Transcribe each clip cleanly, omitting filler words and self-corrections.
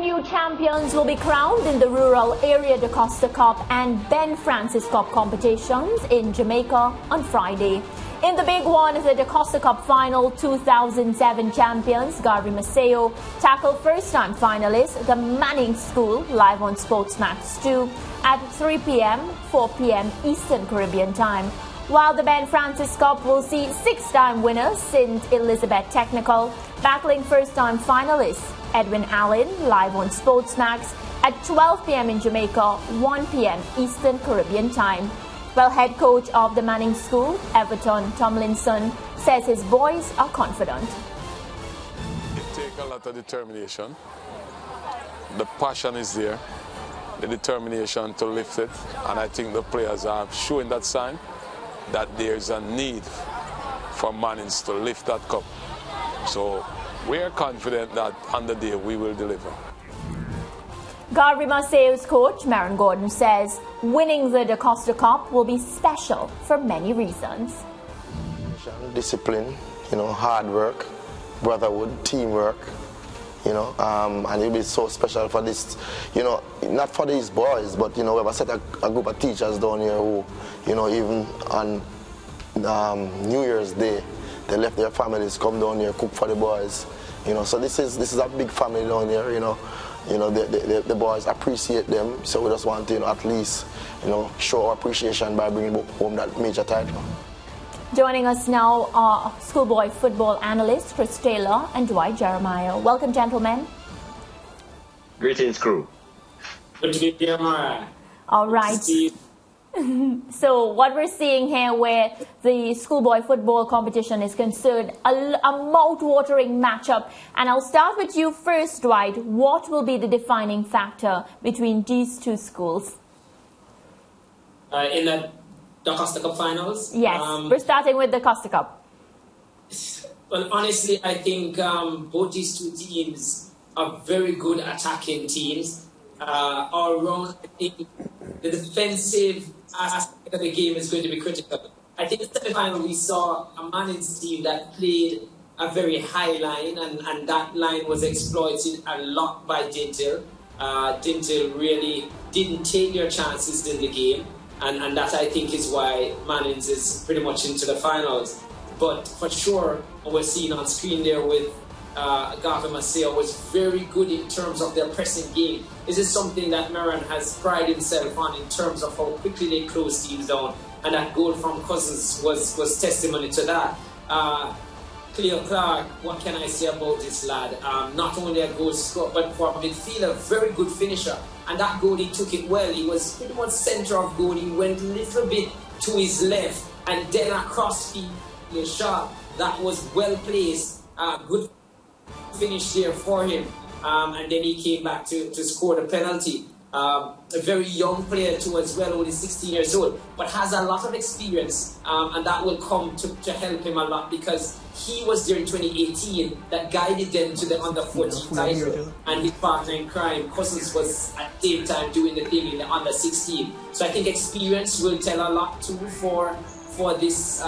new champions will be crowned in the rural area DaCosta Cup and Ben Francis Cup competitions in Jamaica on Friday. In the big one, the DaCosta Cup final, 2007 champions Garvey Maceo tackle first-time finalists the Manning School live on SportsMax 2 at 3 p.m., 4 p.m. Eastern Caribbean time. While the Ben Francis Cup will see six-time winners St. Elizabeth Technical battling first-time finalists Edwin Allen live on SportsMax at 12 p.m. in Jamaica, 1 p.m. Eastern Caribbean time. Well, head coach of the Manning School, Everton Tomlinson, says his boys are confident. It takes a lot of determination. The passion is there, the determination to lift it, and I think the players are showing that sign that there's a need for Mannings to lift that cup. So we are confident that on the day we will deliver. Garvey Maceo's coach, Maron Gordon, says winning the DaCosta Cup will be special for many reasons. Discipline, hard work, brotherhood, teamwork, and it'll be so special for this, not for these boys, but, we have a set a group of teachers down here who, even on New Year's Day, they left their families, come down here, cook for the boys, so this is a big family down here, the boys appreciate them, so we just want to, at least, show our appreciation by bringing home that major title. Joining us now are schoolboy football analysts Chris Taylor and Dwight Jeremiah. Welcome, gentlemen. Greetings, crew. Good to be here, Mara. All right. So what we're seeing here where the schoolboy football competition is concerned, a mouth-watering matchup. And I'll start with you first, Dwight. What will be the defining factor between these two schools? In the DaCosta Cup finals? Yes, we're starting with the DaCosta Cup. Well, honestly, I think both these two teams are very good attacking teams. All around, I think the defensive aspect of the game is going to be critical. I think in the semi-final we saw a Manning's team that played a very high line, and that line was exploited a lot by Dintil. Dintil really didn't take their chances in the game, and that I think is why Manning's is pretty much into the finals. But for sure, what we're seeing on screen there with Garvey Maceo was very good in terms of their pressing game. This is something that Maron has prided himself on in terms of how quickly they close teams down, and that goal from Cousins was testimony to that. Cleo Clark, what can I say about this lad? Not only a goal scorer, but for a midfielder, very good finisher. And that goal, he took it well. He was pretty much center of goal. He went a little bit to his left, and then a crossfield shot that was well placed. Good finish there for him, and then he came back to score the penalty. A very young player too as well, only 16 years old, but has a lot of experience, and that will come to help him a lot, because he was there in 2018 that guided them to the under-14 title, and his partner in crime, Cousins, was at the same time doing the thing in the under-16. So I think experience will tell a lot too for this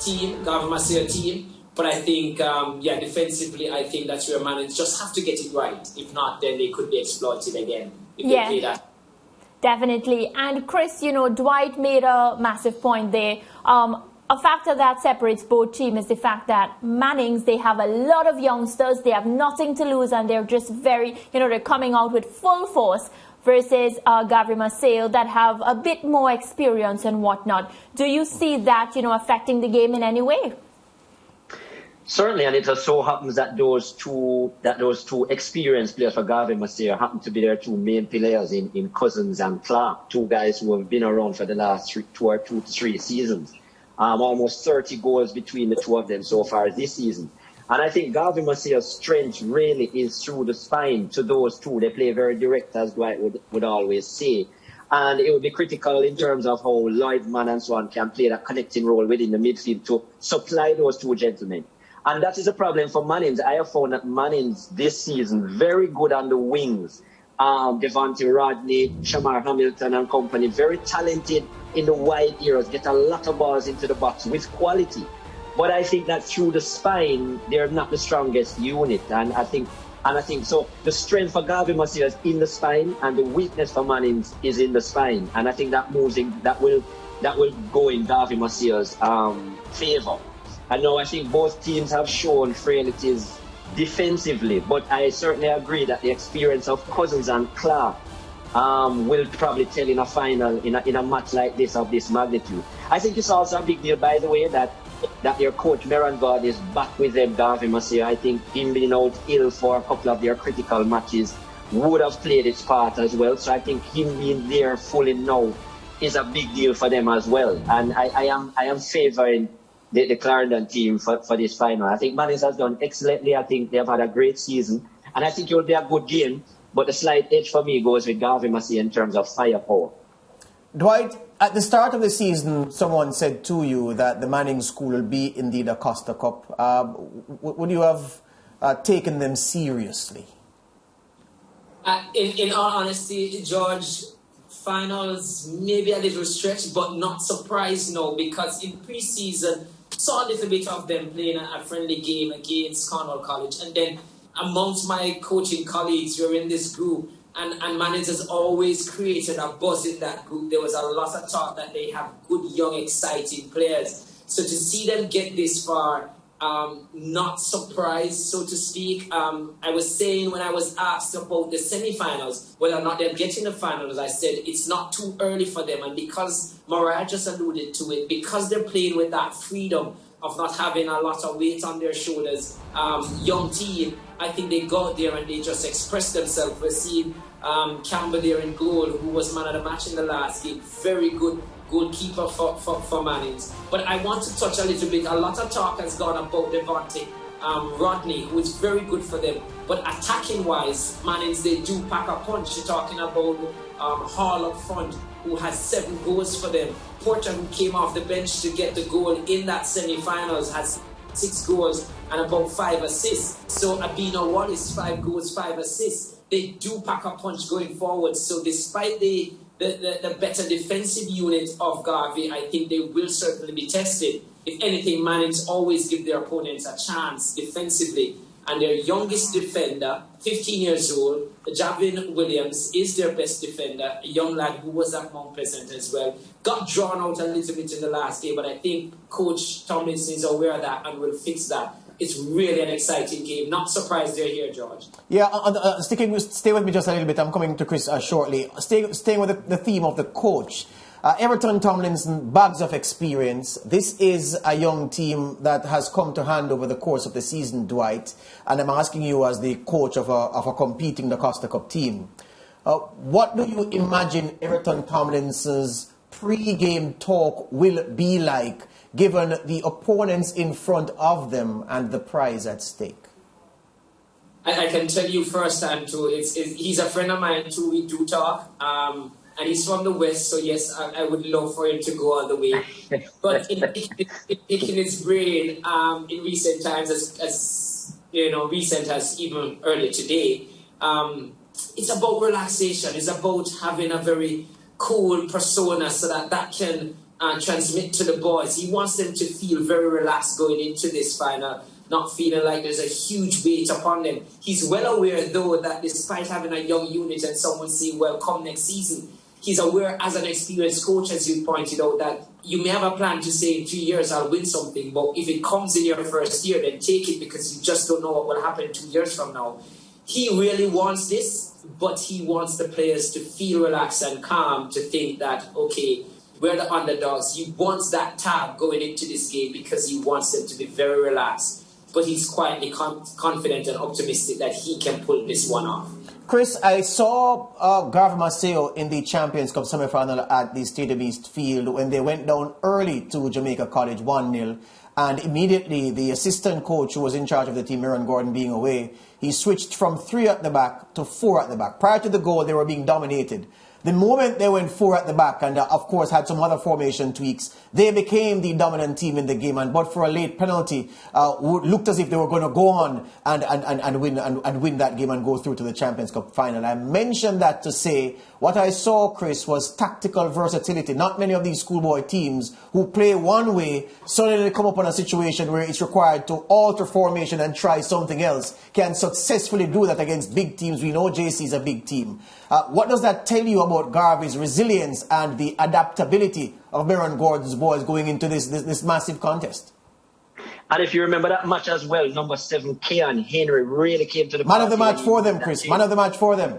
team, Garvey Maceo team. But I think, defensively, I think that's where Mannings just have to get it right. If not, then they could be exploited again if they play that. Definitely. And Chris, Dwight made a massive point there. A factor that separates both teams is the fact that Mannings, they have a lot of youngsters. They have nothing to lose, and they're just very, they're coming out with full force, versus Garvey Maceo that have a bit more experience and whatnot. Do you see that, affecting the game in any way? Certainly, and it just so happens that those two experienced players for Garvey Maceo happen to be their two main players in Cousins and Clark, two guys who have been around for the last 2 to 3 seasons. Almost 30 goals between the two of them so far this season. And I think Garvey Maceo's strength really is through the spine to those two. They play very direct, as Dwight would always say. And it will be critical in terms of how Lloydman and so on can play that connecting role within the midfield to supply those two gentlemen. And that is a problem for Mannings. I have found that Mannings this season very good on the wings. Devontae Rodney, Shamar Hamilton and company, very talented in the wide areas, get a lot of balls into the box with quality. But I think that through the spine, they're not the strongest unit. And I think And I think so. The strength for Garvey Masia is in the spine, and the weakness for Mannings is in the spine. And I think that will go in Garvey Masia's favor. And now I think both teams have shown frailties defensively, but I certainly agree that the experience of Cousins and Clark will probably tell in a final, in a match like this of this magnitude. I think it's also a big deal, by the way, that their coach Merangard is back with them, Garvey Masia. I think him being out ill for a couple of their critical matches would have played its part as well. So I think him being there fully now is a big deal for them as well. And I am favouring the Clarendon team for this final. I think Mannings has done excellently. I think they have had a great season. And I think it will be a good game. But the slight edge for me goes with Garvey Masia in terms of firepower. Dwight, at the start of the season, someone said to you that the Manning School will be in the DaCosta Cup. Would you have taken them seriously? In all honesty, George, finals maybe a little stretch, but not surprised now, because in pre-season, saw a little bit of them playing a friendly game against Cornwall College. And then amongst my coaching colleagues, we were in this group, and Mannings has always created a buzz in that group. There was a lot of talk that they have good, young, exciting players. So to see them get this far, not surprised, so to speak. I was saying when I was asked about the semi-finals, whether or not they're getting the finals, I said it's not too early for them. And because Mariah just alluded to it, because they're playing with that freedom of not having a lot of weight on their shoulders, young team, I think they go out there and they just express themselves. We're seeing Campbell there in goal, who was man of the match in the last game. Very good goalkeeper for Mannings. But I want to touch a little bit. A lot of talk has gone about Devontae Rodney, who is very good for them. But attacking-wise, Mannings, they do pack a punch. You're talking about Hall up front, who has 7 goals for them. Porter, who came off the bench to get the goal in that semi-finals, has 6 goals and about 5 assists. So Abino Wallace, 5 goals, 5 assists. They do pack a punch going forward. So despite the better defensive unit of Garvey, I think they will certainly be tested. If anything, Mannings always give their opponents a chance defensively. And their youngest defender, 15 years old, Javin Williams, is their best defender, a young lad who was at Mount Pleasant as well. Got drawn out a little bit in the last game, but I think Coach Tomlinson is aware of that and will fix that. It's really an exciting game. Not surprised they're here, George. Yeah, stay with me just a little bit. I'm coming to Chris shortly. Staying with the theme of the coach. Everton Tomlinson, bags of experience. This is a young team that has come to hand over the course of the season, Dwight. And I'm asking you as the coach of a competing DaCosta Cup team. What do you imagine Everton Tomlinson's pre-game talk will be like, given the opponents in front of them and the prize at stake? I can tell you firsthand too, he's a friend of mine too. We do talk, and he's from the West, so yes, I would love for him to go all the way. But in picking his brain in recent times, as you know, recent as even earlier today, it's about relaxation. It's about having a very cool persona so that can transmit to the boys. He wants them to feel very relaxed going into this final, not feeling like there's a huge weight upon them. He's well aware, though, that despite having a young unit and someone saying, well, come next season, he's aware as an experienced coach, as you pointed out, that you may have a plan to say in 3 years I'll win something, but if it comes in your first year, then take it, because you just don't know what will happen 2 years from now. He really wants this, but he wants the players to feel relaxed and calm, to think that, okay, we're the underdogs. He wants that tab going into this game because he wants them to be very relaxed. But he's quietly confident and optimistic that he can pull this one off. Chris, I saw Garvey Maceo in the Champions Cup semi-final at the Stadium East Field when they went down early to Jamaica College 1-0. And immediately the assistant coach who was in charge of the team, Aaron Gordon, being away, he switched from 3 at the back to 4 at the back. Prior to the goal, they were being dominated. the moment they went 4 at the back and, of course, had some other formation tweaks, they became the dominant team in the game. And but for a late penalty, looked as if they were going to go on and win that game and go through to the Champions Cup final. I mentioned that to say what I saw, Chris, was tactical versatility. Not many of these schoolboy teams who play one way suddenly come up on a situation where it's required to alter formation and try something else can successfully do that against big teams. We know JC is a big team. What does that tell you about Garvey's resilience and the adaptability of Baron Gordon's boys going into this massive contest? And if you remember that match as well, number 7, Kean Henry really came to the man of the match for them, Chris. Man of the match for them.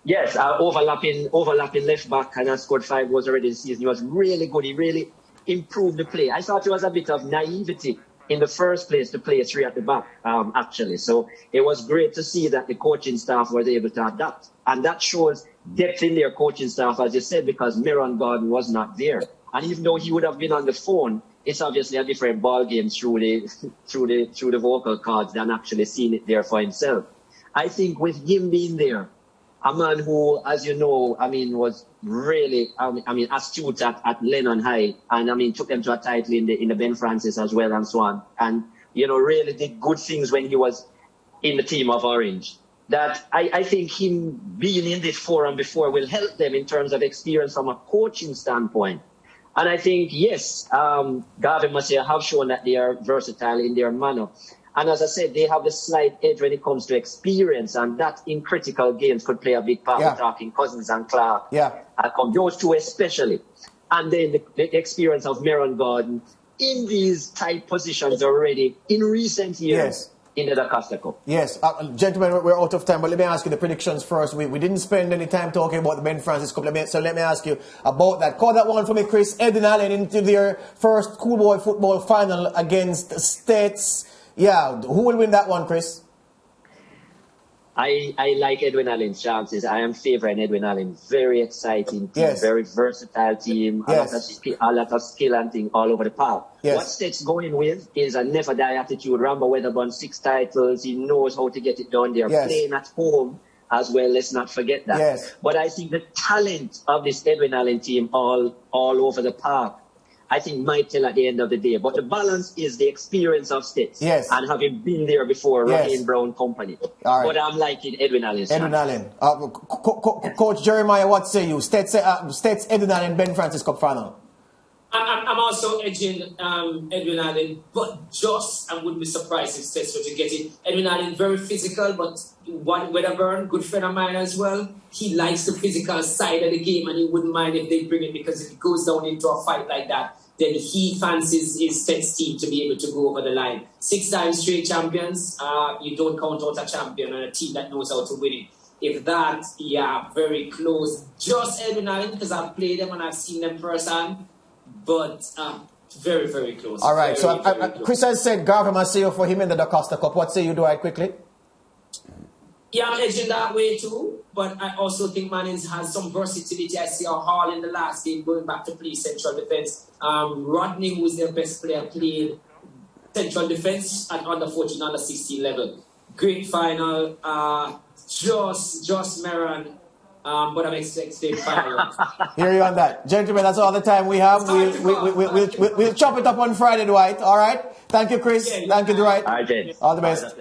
Yes, overlapping left back, and has scored 5 goals already this season. He was really good. He really improved the play. I thought there was a bit of naivety in the first place to play 3 at the back, actually. So it was great to see that the coaching staff was able to adapt. And that shows depth in their coaching staff, as you said, because Miron Gordon was not there. And even though he would have been on the phone, it's obviously a different ball game through the vocal cords than actually seeing it there for himself. I think with him being there, a man who, as you know, was really, astute at Lennon High, and took them to a title in the Ben Francis as well and so on, and really did good things when he was in the team of Orange. That I think him being in this forum before will help them in terms of experience from a coaching standpoint. And I think, yes, Garvey Masia have shown that they are versatile in their manner. And as I said, they have the slight edge when it comes to experience, and that in critical games could play a big part. We're talking Cousins and Clark. Yeah. Those two especially. And then the experience of Miron Gordon in these tight positions already in recent years. In the DaCosta Cup. Yes. Gentlemen, we're out of time, but let me ask you the predictions first. We didn't spend any time talking about the Ben Francis Cup, so let me ask you about that. Call that one for me, Chris. Ed and Allen into their first Schoolboy Football final against States. Yeah, who will win that one, Chris? I like Edwin Allen's chances. I am favouring Edwin Allen. Very exciting team, very versatile team, a lot of skill and thing all over the park. Yes. What State's going with is a never die attitude. Rambo Weatherburn, 6 titles. He knows how to get it done. They're playing at home as well. Let's not forget that. Yes. But I think the talent of this Edwin Allen team all over the park, I think might tell at the end of the day. But the balance is the experience of States. Yes. And having been there before, Ryan Brown company. All right. But I'm liking Edwin Allen's Edwin Allen. Coach Jeremiah, what say you? States Edwin Allen, Ben Francis Cup final. I'm also edging Edwin Allen, but I wouldn't be surprised if States were to get it. Edwin Allen, very physical, but Wedderburn, good friend of mine as well. He likes the physical side of the game, and he wouldn't mind if they bring it, because if it goes down into a fight like that, then he fancies his States team to be able to go over the line. 6 times straight champions, you don't count out a champion and a team that knows how to win it. If that, very close. Just Edwin Allen, because I've played them and I've seen them firsthand. But very, very close. All right. Chris has said Garvey Maceo for him in the DaCosta Cup. What say you, Dwight, quickly? Yeah, I'm edging that way too. But I also think Mannings has some versatility. I see a Hall in the last game going back to play central defense. Rodney, who's their best player, played central defense at under 14, under 16 level. Great final. Just Meron. But I'm expecting final. Hear you on that. Gentlemen, that's all the time we have. We'll chop it up on Friday, Dwight. All right? Thank you, Chris. Thank you, Dwight. All right, James. All the best.